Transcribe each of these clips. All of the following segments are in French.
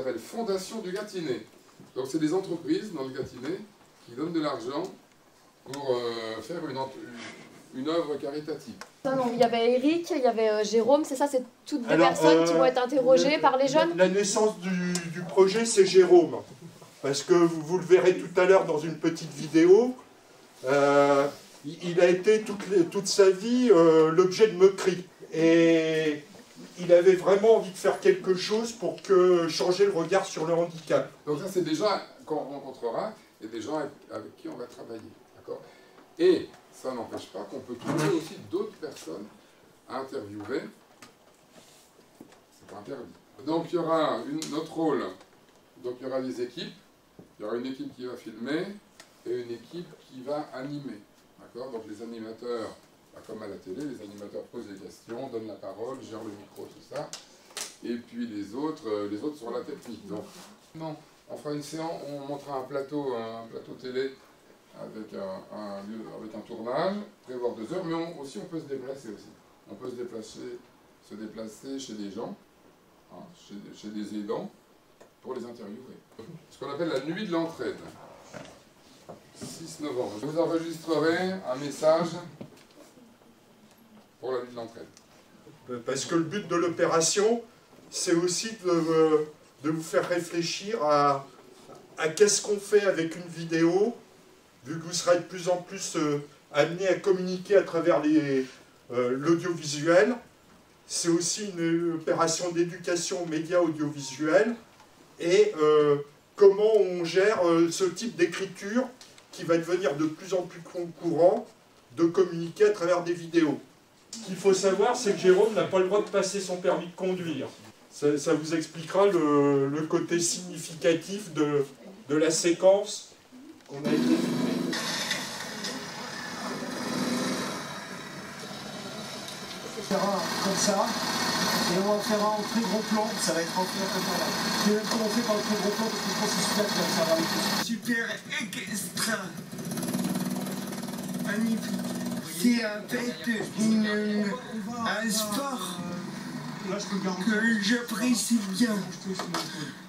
s'appelle Fondation du Gâtinais. Donc c'est des entreprises dans le Gâtinais qui donnent de l'argent pour faire une œuvre caritative. Il y avait Eric, il y avait Jérôme, c'est ça, c'est toutes des personnes qui vont être interrogées par les jeunes? La naissance du projet, c'est Jérôme. Parce que vous le verrez tout à l'heure dans une petite vidéo, il a été toute sa vie l'objet de moqueries. Et il avait vraiment envie de faire quelque chose pour changer le regard sur le handicap. Donc ça, c'est des gens qu'on rencontrera et des gens avec qui on va travailler. D'accord ? Et ça n'empêche pas qu'on peut trouver aussi d'autres personnes à interviewer. C'est pas interdit. Donc il y aura notre rôle. Donc il y aura des équipes. Il y aura une équipe qui va filmer et une équipe qui va animer. D'accord ? Donc les animateurs, comme à la télé, les animateurs posent des questions, donnent la parole, gèrent le micro, tout ça. Et puis les autres sur la technique. Donc, non, on fera une séance, on montrera un plateau télé avec un tournage, prévoir 2 heures, mais aussi on peut se déplacer aussi. On peut se déplacer chez des gens, hein, chez des aidants, pour les interviewer. Ce qu'on appelle la nuit de l'entraide. 6 novembre. Je vous enregistrerai un message pour la nuit de l'entraide. Parce que le but de l'opération, c'est aussi de vous faire réfléchir à qu'est-ce qu'on fait avec une vidéo, vu que vous serez de plus en plus amené à communiquer à travers l'audiovisuel. C'est aussi une opération d'éducation aux médias audiovisuels et comment on gère ce type d'écriture qui va devenir de plus en plus courant de communiquer à travers des vidéos. Ce qu'il faut savoir, c'est que Jérôme n'a pas le droit de passer son permis de conduire. Ça vous expliquera le côté significatif de la séquence qu'on a été filmée. On fera comme ça, et on en fera en très gros plan, ça va être en fait comme ça. Je sais même comment on fait par le très gros plan, parce que je pense que c'est celui-là qui va me servir le plus. Super extra. Magnifique. C'est en fait un sport que j'apprécie bien.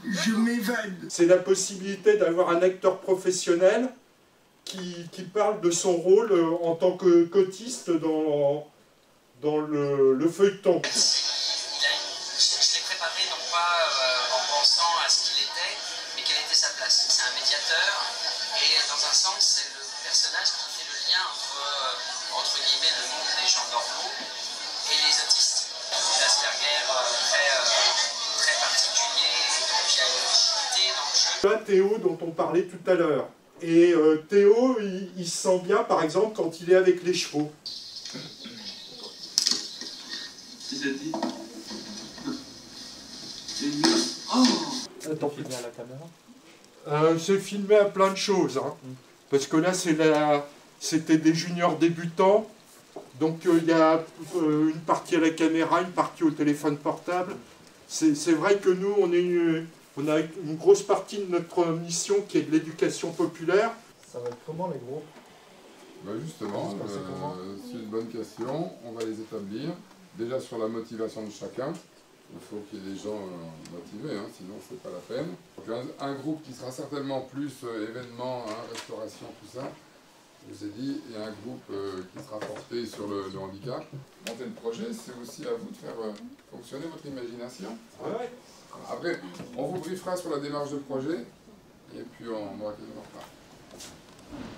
Je m'évade. C'est la possibilité d'avoir un acteur professionnel qui parle de son rôle en tant que qu'autiste dans le feuilleton. Je l'ai préparé non pas en pensant à ce qu'il était, mais quelle était sa place. C'est un médiateur et dans un sens c'est le personnage qui fait le lien entre guillemets le monde des gens normaux et les autistes. L'Asperger très particulier, donc il y a une rigidité dans le jeu. Là, Théo dont on parlait tout à l'heure. Et Théo, il se sent bien par exemple quand il est avec les chevaux. Attends, filmé à la caméra. C'est filmé à plein de choses. Hein. Parce que là, c'était des juniors débutants. Donc il y a une partie à la caméra, une partie au téléphone portable. C'est vrai que nous, on a une grosse partie de notre mission qui est de l'éducation populaire. Ça va être comment les gros? Ben justement, c'est une bonne question. On va les établir. Déjà sur la motivation de chacun. Il faut qu'il y ait des gens motivés, hein, sinon c'est pas la peine. Donc, un groupe qui sera certainement plus événements, hein, restauration, tout ça. Je vous ai dit, il y a un groupe qui sera porté sur le handicap. Monter le projet, c'est aussi à vous de faire fonctionner votre imagination. Ouais. Après, on vous briefera sur la démarche de projet, et puis on aura quelques temps.